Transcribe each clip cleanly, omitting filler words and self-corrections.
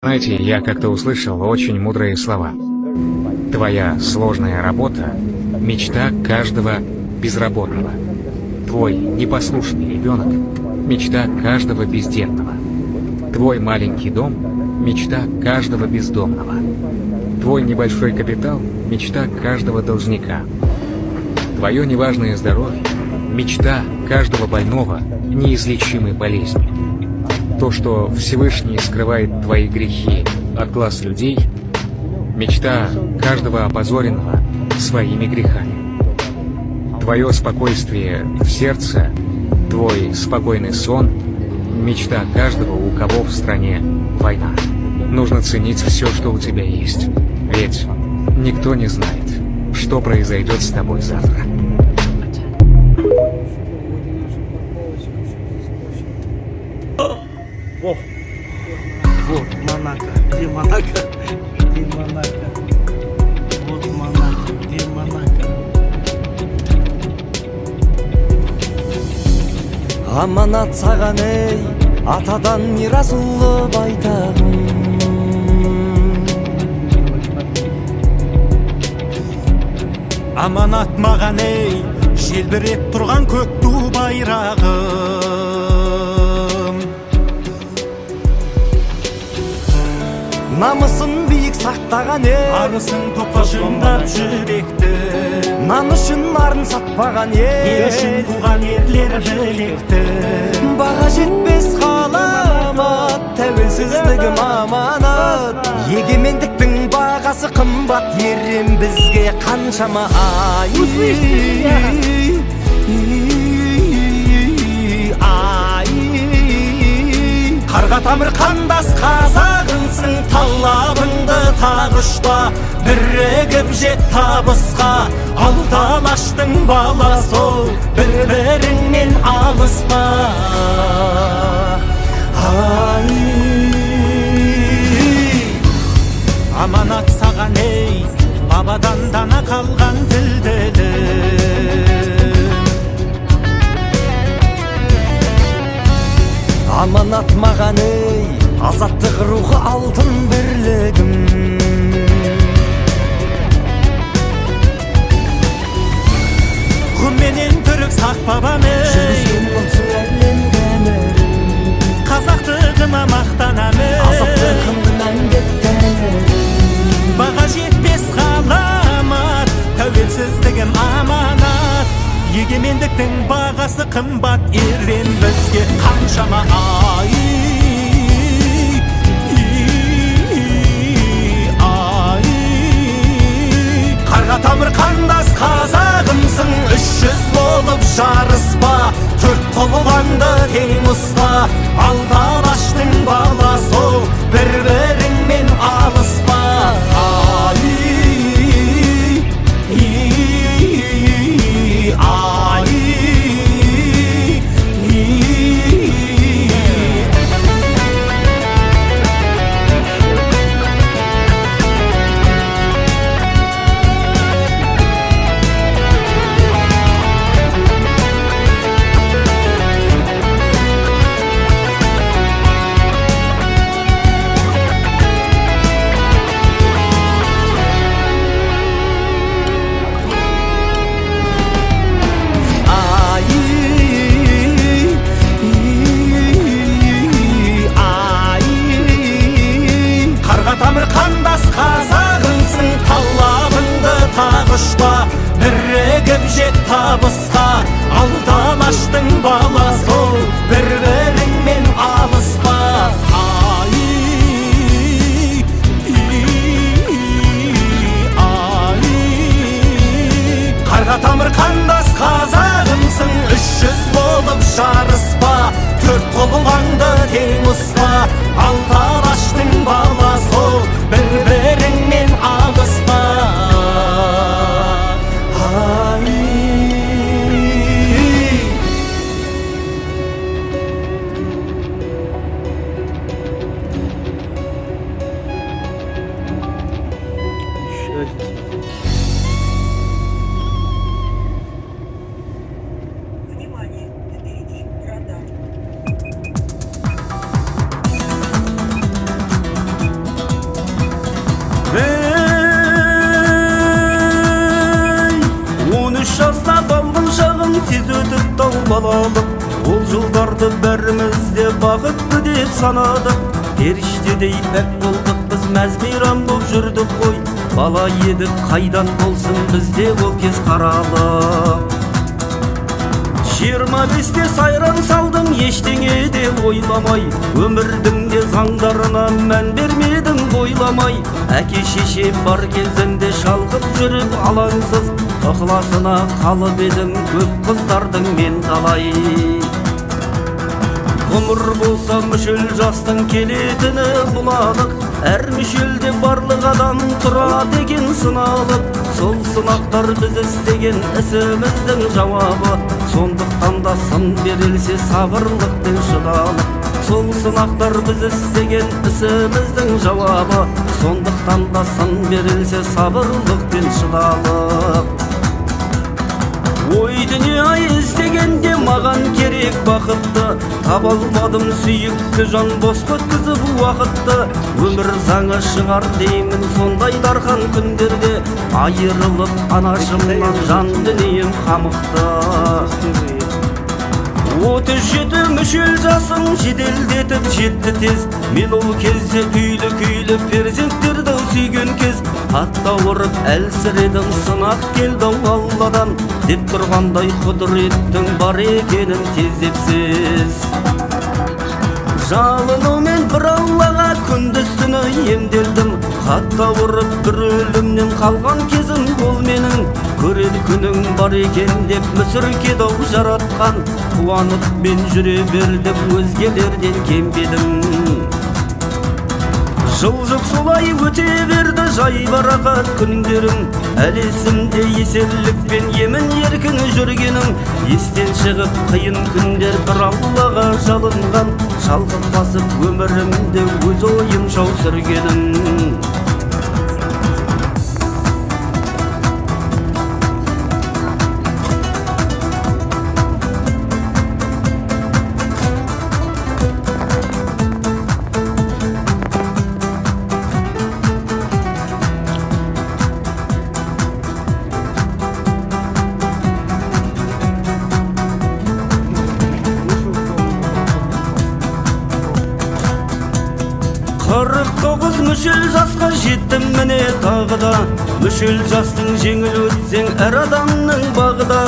Знаете, я как-то услышал очень мудрые слова. Твоя сложная работа – мечта каждого безработного. Твой непослушный ребенок – мечта каждого бездетного. Твой маленький дом – мечта каждого бездомного. Твой небольшой капитал – мечта каждого должника. Твое неважное здоровье – мечта каждого больного неизлечимой болезни. То, что Всевышний скрывает твои грехи от глаз людей – мечта каждого опозоренного своими грехами. Твое спокойствие в сердце, твой спокойный сон – мечта каждого, у кого в стране война. Нужно ценить все, что у тебя есть, ведь никто не знает, что произойдет с тобой завтра. Вот Монако, где Монако? Где Монако? Вот Монако, где Монако? Аманат саған ей, атадан мирас ұлы байтағым. Аманат маған ей, желбіреп тұрған көк ту байрағым. Намысын биік сақтаған ел, арысын тоқашындап жүректі. Нан үшін арын сатпаған ел үшін туған ерлер білекті. Баға жетпес ғаламат, тәуелсіздігім аманат. Егемендіктің бағасы қымбат, ерен бізге қаншама Қарға тамыр қандас қазағынсың, талабыңды тағышпа, бірігіп жет табысқа. Алты алаштың баласы ол, бір-біріңмен алыспа. Аманат саған ей, бабадан дана қалған тілділім. Аманат маған ей, азаттық рухы алтын бірлігім. Құмменен түрік сақ бабамын, жүргізген болсын әлемге әмірім. Қазақтығыма мақтанамын, азаттығымды мәңгеттенемін. Баға жетпес ғаламат, тәуелсіздігім аманат. Егемендіктің бағасы қымбат, ерен бізге қаншама Қарға тамыр қандас қазағымсың, 300 болып жарыспа, төрт құбыланды тең ұста. Алты алаштың баласы ол, бір-біріңмен алыспа. Бірігіп жет табысқа, алты алаштың баласы ол, бір-біріңмен алыспа. Қарға тамыр қандас қазағымсың, 300 болып жарыспа, төрт құбыланды тең ұста. Алты алаштың баласы ол, бір-біріңмен алыспа. тез өтіп тау балалық, ол жылдарды бәріміз де бақытты деп санадық. Періштедей пәк болдық біз, мәз мейрам боп жүрдік қой. Бала едік қайдан болсын бізде ол кез қаралық. 25-те сайран салдым ештеңе де ойламай, өмірдің де заңдарына мән бермедім бойламай. Әке шеше бар кезінде шалқып жүріп алаңсыз, ықыласына қалып едім көп қыздардың мен талай. Ғұмыр болса мүшел жастың келетіні бұланық, әр мүшелде барлық адам тұрады екен сыналып. Сол сынақтар біз істеген ісіміздің жауабы, сондықтан да сын берілсе сабырлықпен шыдалық. Сол сынақтар біз істеген ісіміздің жауабы, сондықтан да сын берілсе сабырлықпен шыдалық. Ой дүние-ай іздегенде маған керек бақытты, таба алмадым сүйікті жан бос өткізіп уақытты. Өмір заңы шығар деймін сондай дархан күндерде, айырылып анашымнан жан дүнием қамықты. 37 мүшел жасым жеделдетіп жетті тез, мен ол кезде үйлі күйлі перзенттерді сүйген кез. Қатта ұрып әлсіредім, сынақ келді алладан, деп тұрғандай құдіреттің бар екенін тездепсіз. Жалынумен бір аллаға күндіз түні емделдім, қатта ұрып бір өлімнен қалған кезім ол менің. Көрер күнің бар екен деп мүсіркеді жаратқан, қуанып мен жүре бердім, өзгелерден кембедім. Жылжып солай өте берді жайбарақат күндерім, әлі есімде еселікпен емін еркін жүргенім. Естен шығып қиын күндер бір аллаға жалынған, шалқып басып өмірімде өз ойым шау сүргенім. Қырық 49 мүшел жасқа жеттім міне тағы да, мүшел жастың жеңіл өтсең әр адамның бағыда.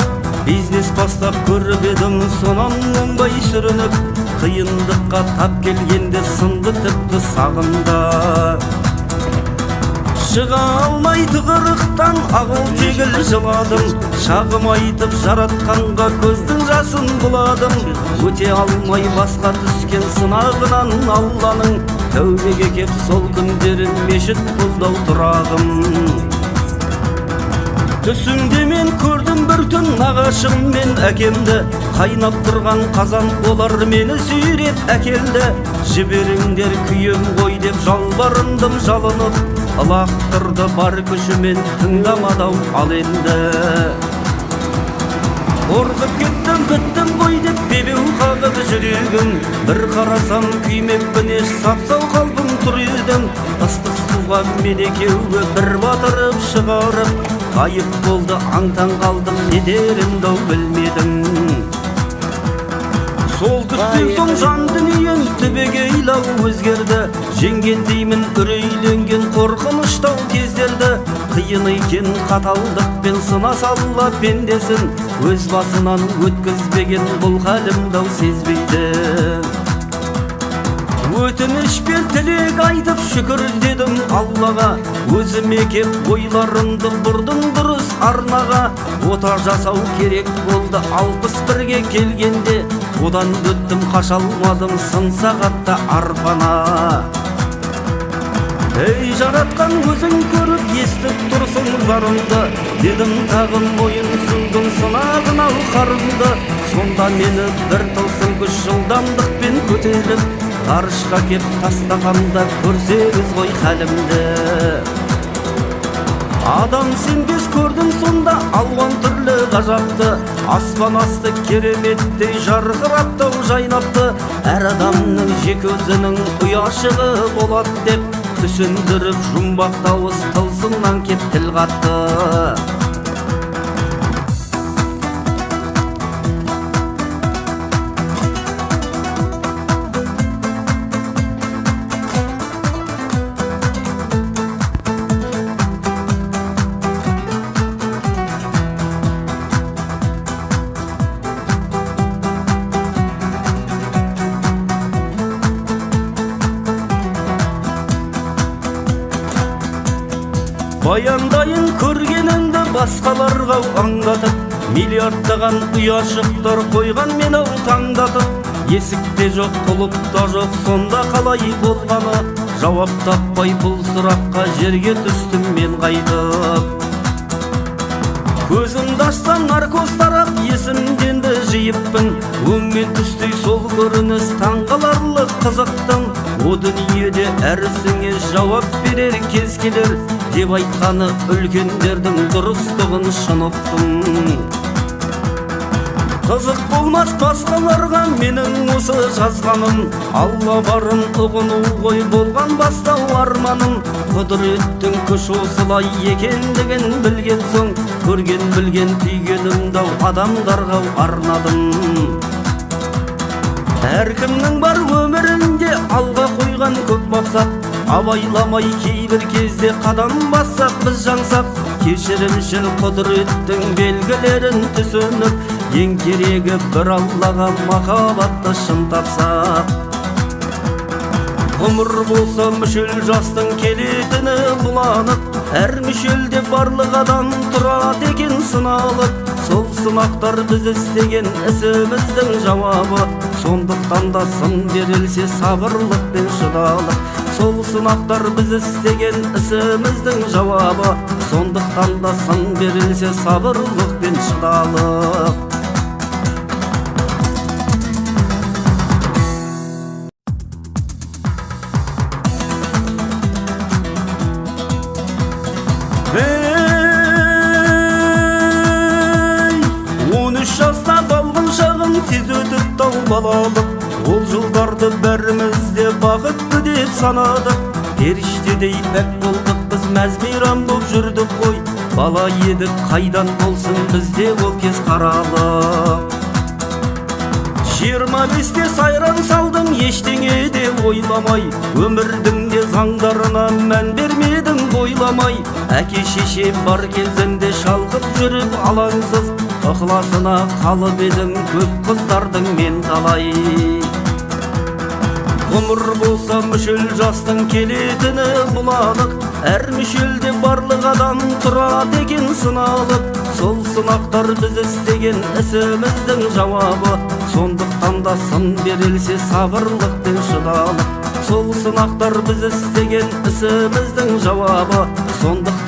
Бизнес бастап көріп едім сонан оңбай сүрініп, қиындыққа тап келгенде сынды тіпті сағымда. Шыға алмай тығырықтан ағыл тегіл жыладым, шағым айтып жаратқанға көздің жасын бұладым. Өте алмай басқа түскен сынағынан алланың, тәубеге кеп сол күндерін мешіт бұлдау тұрағым. Түсімде мен көрдім бір түн нағашым мен әкемді, қайнап тұрған қазан олар мені сүйреп әкелді. Жіберіңдер күйем ғой деп жалбарындым жалынып, лақтырды бар күшімен тыңдамадау ал енді. Қорқып кеттім біттім ғой деп бебеу қағып жүрегім, бір қарасам күймеппін еш сапсау қалпым тұр едім. Ыстық суға мен екеуі бір батырып шығарып, ғайып болды аңтан қалдым не дерімді ау білмедім. Сол түстен соң жан дүнием түбегейлі өзгерді, жеңген деймін үрейленген қорқыныштау кездерді. Қиын екен қаталдықпен сынасалла пендесін, өз басынан өткізбеген бұл халімді сезбейді. Өтінішпен тілек айтып шүкір дедім Аллаға, өзіме кеп ойларымды бұрдым дұрыс арнаға. Ота жасау керек болды 61-ге келгенде, одан өттім қаша алмадым сын сағатта арпана. Ей жаратқан өзің көріп естіп тұрсың зарымды, дедім тағым ойын сұндың сынағын ал қарымды. Сонда мені бір тылсым күш жылдамдықпен көтеріп, ғарышқа кеп тастағанда көрсеңіз ғой халімді. Адам сенбес көрдім сонда алуан түрлі ғажапты, аспан асты кереметтей жарқыраттау жайнапты. Әр адамның жеке өзінің ұяшығы болады деп, түсіндіріп жұмбақ дауыс тылсымнан кеп тіл қатты. баяндайын көргенімді басқаларға аңдатып, миллиардтаған ұяшықтар қойған мен ау таңдатып. Есікте жоқ, құлыпта жоқ, сонда қалай болғаны? Жауап таппай бұл сұраққа жерге түстім мен қайтып. Көзімді ашсам наркоз тарап, есімденді жиыппын. Өңмен түстей сол көрініс таңғаларлық қызықтың. О дүниеде әр ісіңе жауап берер кез келер деп айтқаны үлкендердің дұрыстығын шын ұқтым. Қызық болмас басқаларға менің осы жазғаным, Алла барын ұғыну ғой болған бастау арманым. Құдіреттің күш осылай екендігін білген соң, көрген білген түйгенімді адамдарға арнадым. Әркімнің бар өмірінде алға қойған көп мақсат, абайламай кейбір кезде қадам бассақ біз жаңсақ. Кешірімшіл құдіреттің белгілерін түсініп, ең керегі бір Аллаға махаббатты шын тапсақ. Ғұмыр болса мүшел жастың келетіні бұланып, әр мүшелде барлық адам тұрады екен сыналып. Сол сынақтар біз істеген ісіміздің жауабы, сондықтан да сын берілсе сабырлық пен шыдалық. Сол сынақтар біз істеген ісіміздің жауабы, сондықтан да сын берілсе сабырлық пен шыдалық. Ей, 13 жаста балғын шағын тез өтіп тау балалық. Ол жылдарды бәрімізде бақытты деп санадық. Періштедей пәк болдық біз, мәз-мейрам боп жүрдік қой. Бала едік қайдан болсын бізде ол кез қаралық. 25-те сайран салдым ештеңе де ойламай, өмірдің де заңдарына мән бермедім бойламай. Әке шеше бар кезінде шалқып жүріп алаңсыз, ықыласына қалып едім көп қыздардың мен талай. Ғұмыр болса мүшел жастың келетіні бұланық, әр мүшелде барлық адам тұрады екен сыналып. Сол сынақтар біз істеген ісіміздің жауабы, сондықтан да сын берілсе сабырлық пен шыдалық. Сол сынақтар біз істеген ісіміздің жауабы, сондықтан